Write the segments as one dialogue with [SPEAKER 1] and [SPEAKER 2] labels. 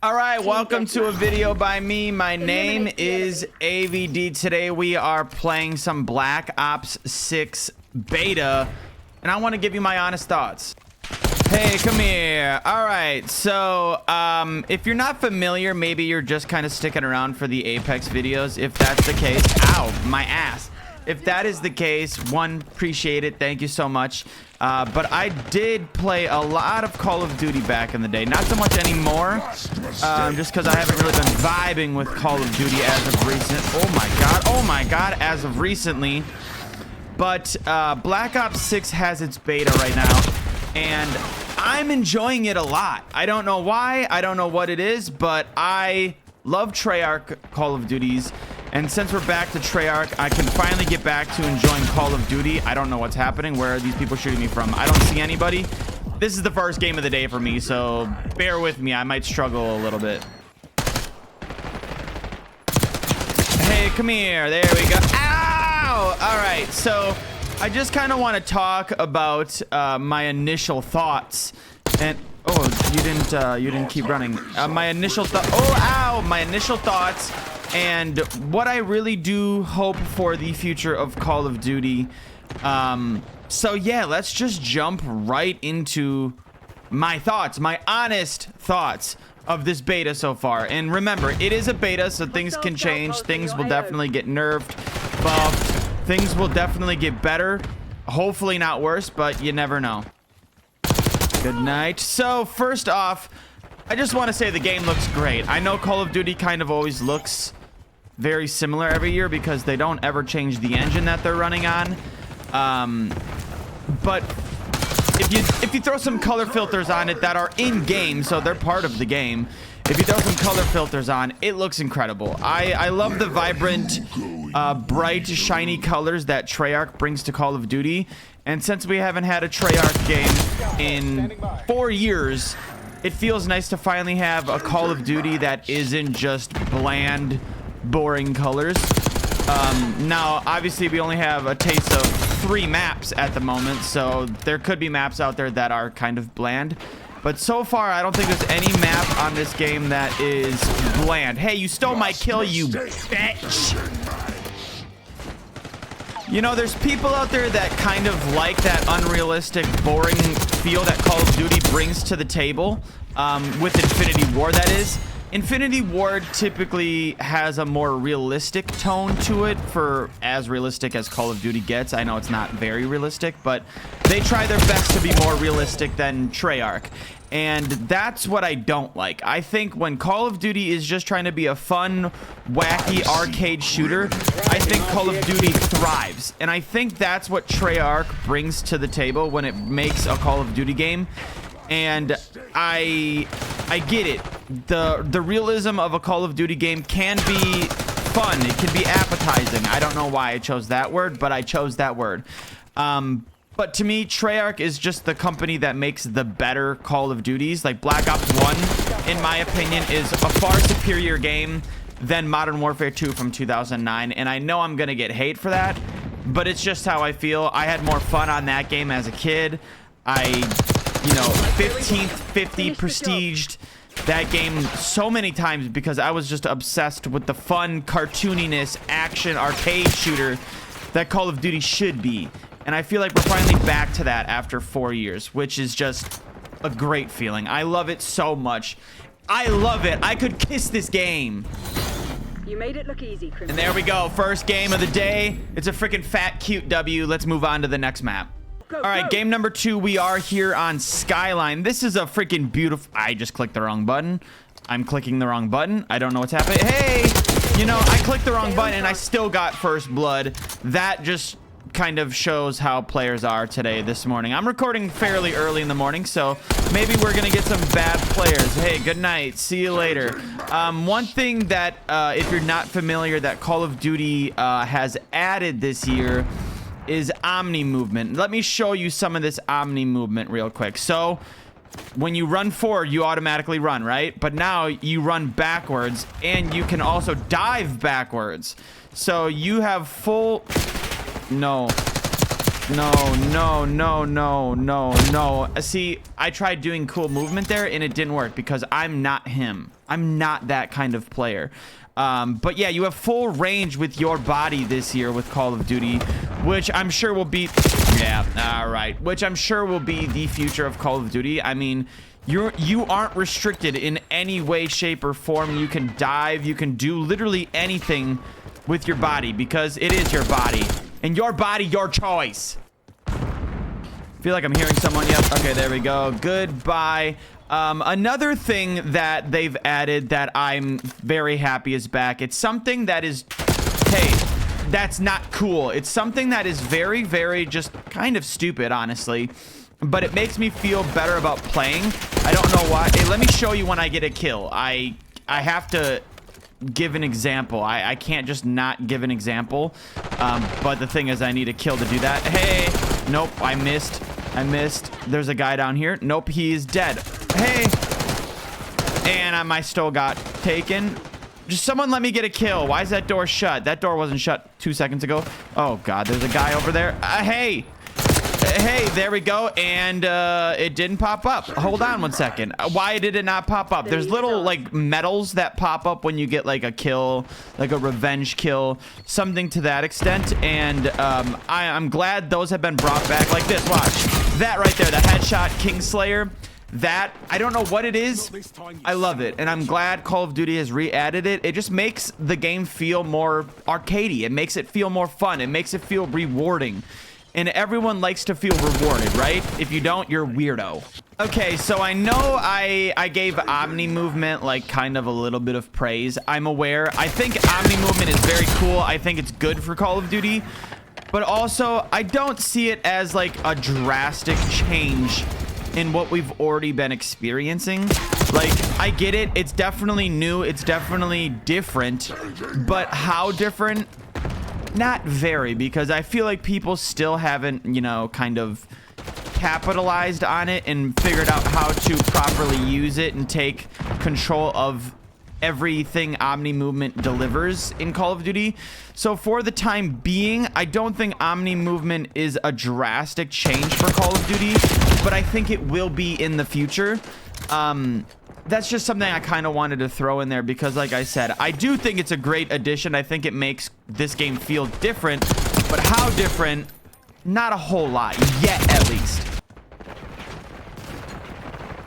[SPEAKER 1] All right, welcome to a video by me. My name is AVD. Today we are playing some Black Ops 6 beta, and I want to give you my honest thoughts. Hey, come here. All right, so if you're not familiar, maybe you're just kind of sticking around for the Apex videos. If that's the case, ow, my ass. If that is the case, one, appreciate it. Thank you so much. But I did play a lot of Call of Duty back in the day. Not so much anymore, just because I haven't really been vibing with Call of Duty as of recent. Oh my god, as of recently. But Black Ops 6 has its beta right now, and I'm enjoying it a lot. I don't know why, I don't know what it is, but I love treyarch Call of Duties. And since we're back to treyarch, I can finally get back to enjoying Call of Duty. I don't know what's happening. Where are these people shooting me from? I don't see anybody. This is the first game of the day for me, so bear with me. I might struggle a little bit. Hey, come here. There we go. Ow! All right, so I just kind of want to talk about my initial thoughts. And oh, you didn't keep running. My initial thought. Oh, ow! My initial thoughts. And what I really do hope for the future of Call of Duty. So yeah, let's just jump right into my thoughts, my honest thoughts of this beta so far. And remember, it is a beta, so things can change. Things will definitely get nerfed, buffed. Things will definitely get better. Hopefully not worse, but you never know. Good night. So first off, I just want to say the game looks great. I know Call of Duty kind of always looks very similar every year because they don't ever change the engine that they're running on. But if you throw some color filters on it that are in game, so they're part of the game, if you throw some color filters on, it looks incredible. I love the vibrant, bright, shiny colors that treyarch brings to Call of Duty. And since we haven't had a treyarch game in 4 years, it feels nice to finally have a Call of Duty that isn't just bland, boring colors. Now, obviously, we only have a taste of 3 maps at the moment, so there could be maps out there that are kind of bland. But so far, I don't think there's any map on this game that is bland. Hey, you stole my kill, you bitch! You know, there's people out there that kind of like that unrealistic, boring feel that Call of Duty brings to the table, with Infinity War, that is. Infinity War typically has a more realistic tone to it, for as realistic as Call of Duty gets. I know it's not very realistic, but they try their best to be more realistic than treyarch. And that's what I don't like. I think when Call of Duty is just trying to be a fun, wacky arcade shooter, I think Call of Duty thrives. And I think that's what treyarch brings to the table when it makes a Call of Duty game. And I get it. The realism of a Call of Duty game can be fun. It can be appetizing. I don't know why I chose that word, but I chose that word. But to me, treyarch is just the company that makes the better Call of Duties. Like Black Ops 1, in my opinion, is a far superior game than Modern Warfare 2 from 2009. And I know I'm going to get hate for that, but it's just how I feel. I had more fun on that game as a kid. You know, 15th, 50 prestiged that game so many times because I was just obsessed with the fun cartooniness action arcade shooter that Call of Duty should be. And I feel like we're finally back to that after 4 years, which is just a great feeling. I love it so much. I love it. I could kiss this game.
[SPEAKER 2] You made it look easy, criminal.
[SPEAKER 1] And there we go. First game of the day. It's a freaking fat, cute W. Let's move on to the next map. All right, game number 2. We are here on Skyline. This is a freaking beautiful... I just clicked the wrong button. I'm clicking the wrong button. I don't know what's happening. Hey, you know, I clicked the wrong button and I still got first blood. That just kind of shows how players are today, this morning. I'm recording fairly early in the morning, so maybe we're gonna get some bad players. Hey, good night. See you later. One thing that, if you're not familiar, that Call of Duty has added this year is Omni movement. Let me show you some of this Omni movement real quick. So when you run forward, you automatically run, right? But now you run backwards and you can also dive backwards. So you have full... No. No, no, no, no, no, no. See, I tried doing cool movement there and it didn't work because I'm not him. I'm not that kind of player. But yeah, you have full range with your body this year with Call of Duty, which I'm sure will be... Yeah, all right. Which I'm sure will be the future of Call of Duty. I mean, you aren't restricted in any way, shape, or form. You can dive. You can do literally anything with your body because it is your body. And your body, your choice. Feel like I'm hearing someone. Yep. Okay, there we go. Goodbye. Another thing that they've added that I'm very happy is back. It's something that is... Hey, that's not cool. It's something that is very, very just kind of stupid, honestly. But it makes me feel better about playing. I don't know why. Hey, let me show you when I get a kill. I have to... give an example. I can't just not give an example. But the thing is, I need a kill to do that. Hey, nope, I missed. There's a guy down here. Nope, he's dead. Hey, and I still got taken. Just someone let me get a kill. Why is that door shut? That door wasn't shut 2 seconds ago. Oh God, there's a guy over there. Hey, there we go. And it didn't pop up. Hold on 1 second. Why did it not pop up? There's little like medals that pop up when you get like a kill, like a revenge kill, something to that extent. And I'm glad those have been brought back. Like this, watch that right there, the headshot Kingslayer. That, I don't know what it is. I love it. And I'm glad Call of Duty has re-added it. It just makes the game feel more arcadey. It makes it feel more fun. It makes it feel rewarding. And everyone likes to feel rewarded, right? If you don't, you're a weirdo. Okay, so I know I gave Omni movement like kind of a little bit of praise. I'm aware. I think Omni movement is very cool. I think it's good for Call of Duty. But also, I don't see it as like a drastic change in what we've already been experiencing. Like, I get it. It's definitely new. It's definitely different. But how different? Not very, because I feel like people still haven't, you know, kind of capitalized on it and figured out how to properly use it and take control of everything Omni movement delivers in Call of Duty. So for the time being, I don't think Omni movement is a drastic change for Call of Duty, but I think it will be in the future. That's just something I kind of wanted to throw in there because, like I said, I do think it's a great addition. I think it makes this game feel different, but how different? Not a whole lot yet, at least.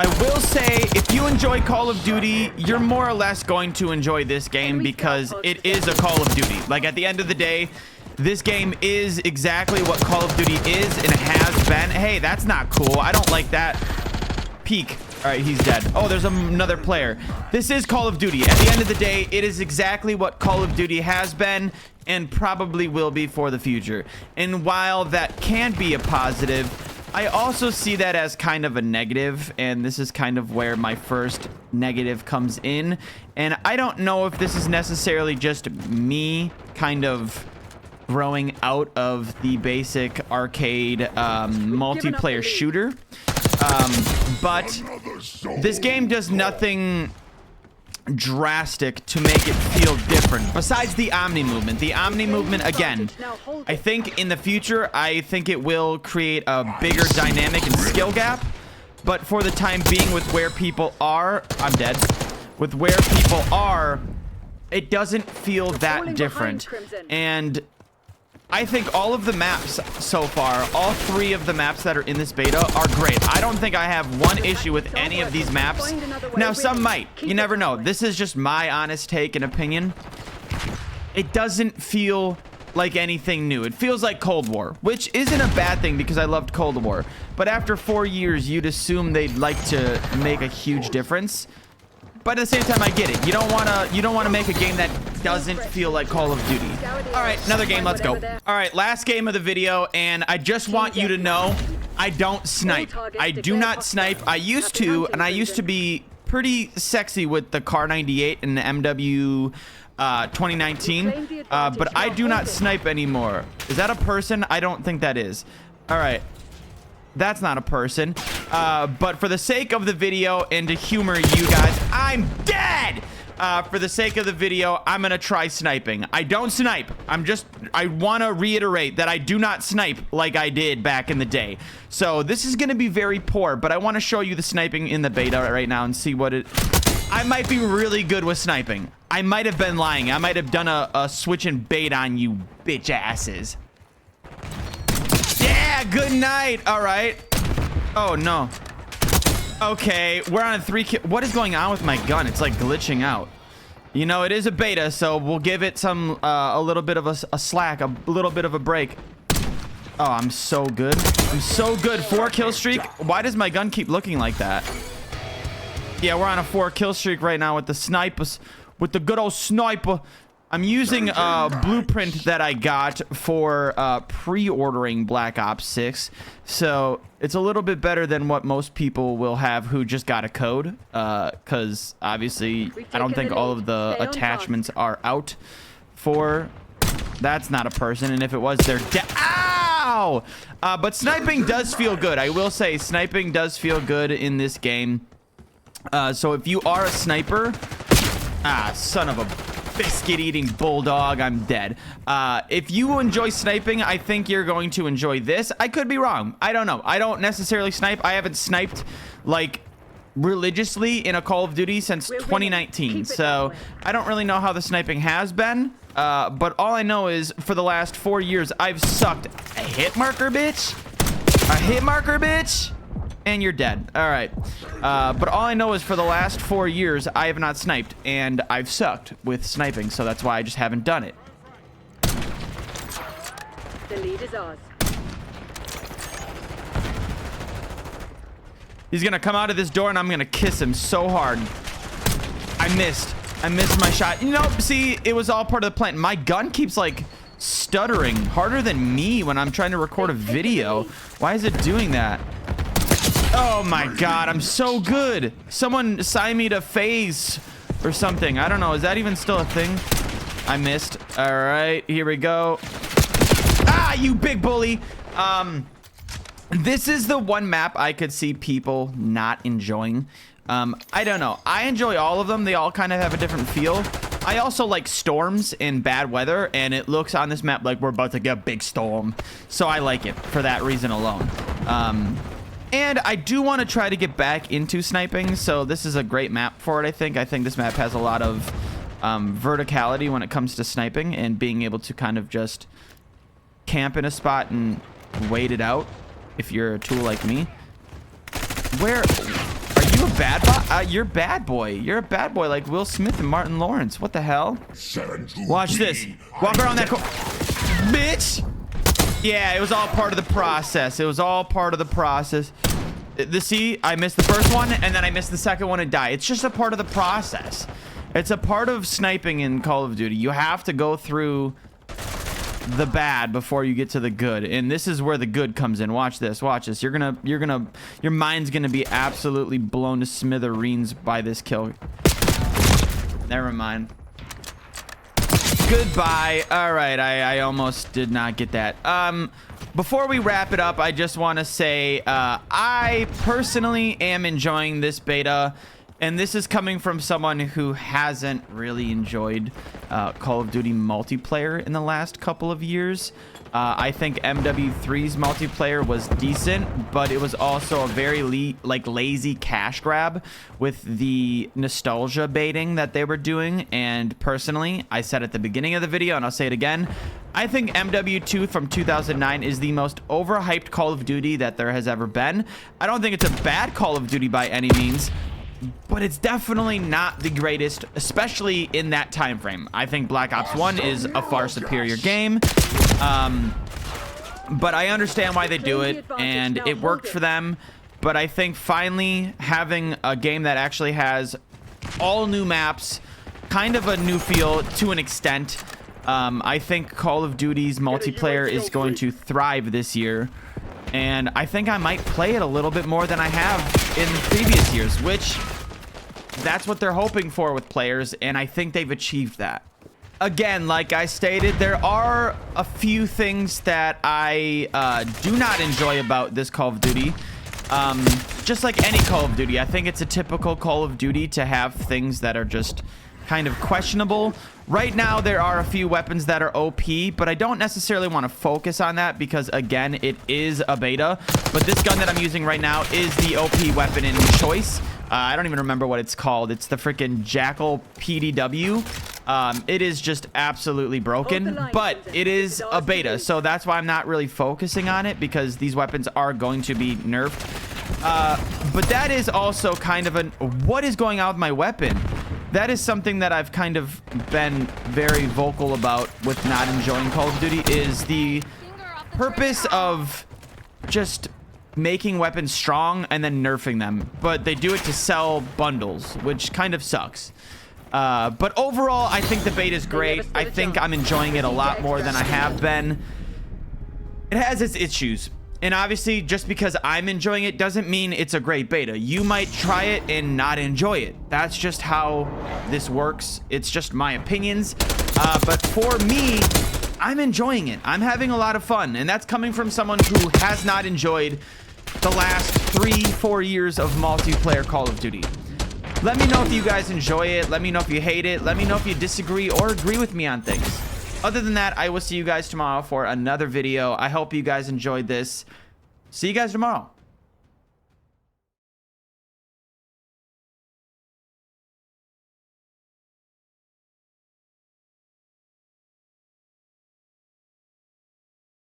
[SPEAKER 1] I will say, if you enjoy Call of Duty, you're more or less going to enjoy this game because it is a Call of Duty. Like, at the end of the day, this game is exactly what Call of Duty is and has been. Hey, that's not cool. I don't like that. Peek. All right, he's dead. Oh, there's another player. This is Call of Duty. At the end of the day, it is exactly what Call of Duty has been and probably will be for the future. And while that can be a positive, I also see that as kind of a negative, and this is kind of where my first negative comes in. And I don't know if this is necessarily just me kind of growing out of the basic arcade multiplayer shooter. But this game does nothing drastic to make it feel different besides the Omni movement. The Omni movement, again, I think in the future, I think it will create a bigger dynamic and skill gap. But for the time being, with where people are, I'm dead. With where people are, it doesn't feel that different. And I think all of the maps so far, all 3 of the maps that are in this beta are great. I don't think I have one issue with any of these maps. Now, some might. You never know. This is just my honest take and opinion. It doesn't feel like anything new. It feels like Cold War, which isn't a bad thing because I loved Cold War. But after 4 years, you'd assume they'd like to make a huge difference. But at the same time, I get it. You don't want to make a game that doesn't feel like Call of Duty. All right, another game. Let's go. All right, last game of the video, and I just want you to know I don't snipe. I do not snipe. I used to, and I used to be pretty sexy with the Car 98 and the MW 2019, but I do not snipe anymore. Is that a person? I don't think that is. All right. That's not a person. But for the sake of the video and to humor you guys, I'm dead! for the sake of the video, I'm gonna try sniping. I don't snipe. I want to reiterate that I do not snipe like I did back in the day. So this is gonna be very poor, but I want to show you the sniping in the beta right now and see what it... I might be really good with sniping. I might have been lying. I might have done a switch and bait on you bitch asses. Yeah, good night. All right. Oh, no. Okay, we're on a 3 kill. What is going on with my gun? It's like glitching out. You know, it is a beta, so we'll give it some, a little bit of a slack, a little bit of a break. Oh, I'm so good. I'm so good. 4 kill streak. Why does my gun keep looking like that? Yeah, we're on a 4 kill streak right now with the snipers, with the good old sniper. I'm using a blueprint that I got for pre-ordering Black Ops 6. So it's a little bit better than what most people will have who just got a code. Because obviously, I don't think all of the attachments are out for... That's not a person. And if it was, they're dead. Ow! But sniping does feel good. I will say sniping does feel good in this game. So if you are a sniper... son of a biscuit-eating bulldog, I'm dead. If you enjoy sniping, I think you're going to enjoy this. I could be wrong. I don't know. I don't necessarily snipe. I haven't sniped, like, religiously in a Call of Duty since 2019. So I don't really know how the sniping has been. But all I know is for the last 4 years, I've sucked a hit marker, bitch. A hit marker, bitch. And you're dead. All right. But all I know is for the last 4 years, I have not sniped, and I've sucked with sniping, so that's why I just haven't done it.
[SPEAKER 2] The lead is ours.
[SPEAKER 1] He's gonna come out of this door, and I'm gonna kiss him so hard. I missed my shot. Nope. See, it was all part of the plan. My gun keeps like stuttering harder than me when I'm trying to record a video. Why is it doing that? Oh my god, I'm so good. Someone sign me to phase or something. I don't know. Is that even still a thing? I missed. All right, here we go. Ah, you big bully. This is the one map I could see people not enjoying. I don't know. I enjoy all of them. They all kind of have a different feel. I also like storms and bad weather, and it looks on this map like we're about to get a big storm. So I like it for that reason alone. And I do want to try to get back into sniping, so this is a great map for it, I think. I think this map has a lot of verticality when it comes to sniping and being able to kind of just camp in a spot and wait it out if you're a tool like me. Where... Are you a bad boy? You're bad boy. You're a bad boy like Will Smith and Martin Lawrence. What the hell? Watch this. Walk around that bitch! Yeah, it was all part of the process. It was all part of the process. See, I missed the first one, and then I missed the second one and died. It's just a part of the process. It's a part of sniping in Call of Duty. You have to go through the bad before you get to the good, and this is where the good comes in. Watch this. Watch this. Your mind's gonna be absolutely blown to smithereens by this kill. Never mind. Goodbye. All right, I almost did not get that. Before we wrap it up, I just want to say I personally am enjoying this beta, and this is coming from someone who hasn't really enjoyed Call of Duty multiplayer in the last couple of years. I think MW3's multiplayer was decent, but it was also a very lazy cash grab with the nostalgia baiting that they were doing. And personally, I said at the beginning of the video, and I'll say it again, I think MW2 from 2009 is the most overhyped Call of Duty that there has ever been. I don't think it's a bad Call of Duty by any means, but it's definitely not the greatest, especially in that time frame. I think Black Ops 1 is a far superior game. But I understand why they do it, and it worked for them. But I think finally having a game that actually has all new maps, kind of a new feel to an extent, I think Call of Duty's multiplayer is going to thrive this year. And I think I might play it a little bit more than I have in previous years, which that's what they're hoping for with players, and I think they've achieved that. Again, like I stated, there are a few things that I do not enjoy about this Call of Duty. Just like any Call of Duty, I think it's a typical Call of Duty to have things that are just kind of questionable. Right now, there are a few weapons that are OP, but I don't necessarily want to focus on that because, again, it is a beta. But this gun that I'm using right now is the OP weapon in choice. I don't even remember what it's called. It's the freaking Jackal PDW. It is just absolutely broken, but it is a beta, so that's why I'm not really focusing on it, because these weapons are going to be nerfed. But that is also kind of what is going on with my weapon? That is something that I've kind of been very vocal about with not enjoying Call of Duty, is the purpose of just making weapons strong and then nerfing them. But they do it to sell bundles, which kind of sucks. But overall, I think the beta is great. I think I'm enjoying it a lot more than I have been. It has its issues. And obviously, just because I'm enjoying it doesn't mean it's a great beta. You might try it and not enjoy it. That's just how this works. It's just my opinions. But for me, I'm enjoying it. I'm having a lot of fun. And that's coming from someone who has not enjoyed the last 3-4 years of multiplayer Call of Duty. Let me know if you guys enjoy it. Let me know if you hate it. Let me know if you disagree or agree with me on things. Other than that, I will see you guys tomorrow for another video. I hope you guys enjoyed this. See you guys tomorrow.